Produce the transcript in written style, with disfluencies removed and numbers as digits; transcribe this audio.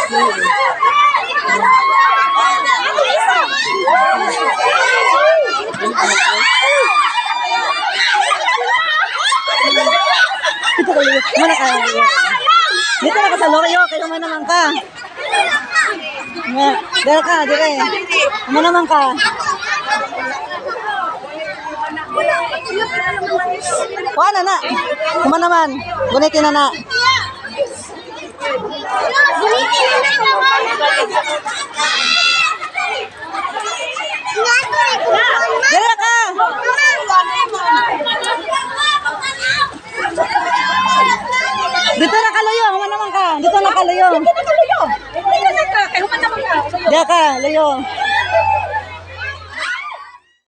Dito na ka sa Lorio, kayo mo naman ka. Dito ka, dire. Mo naman ka. Kuha na. Kuma naman. Gunitin na. Dire ka. Dito na kaluyo, kuma naman ka. Dito na kaluyo. Dito na ka, kayo man naman ka. Dito ka, luyo.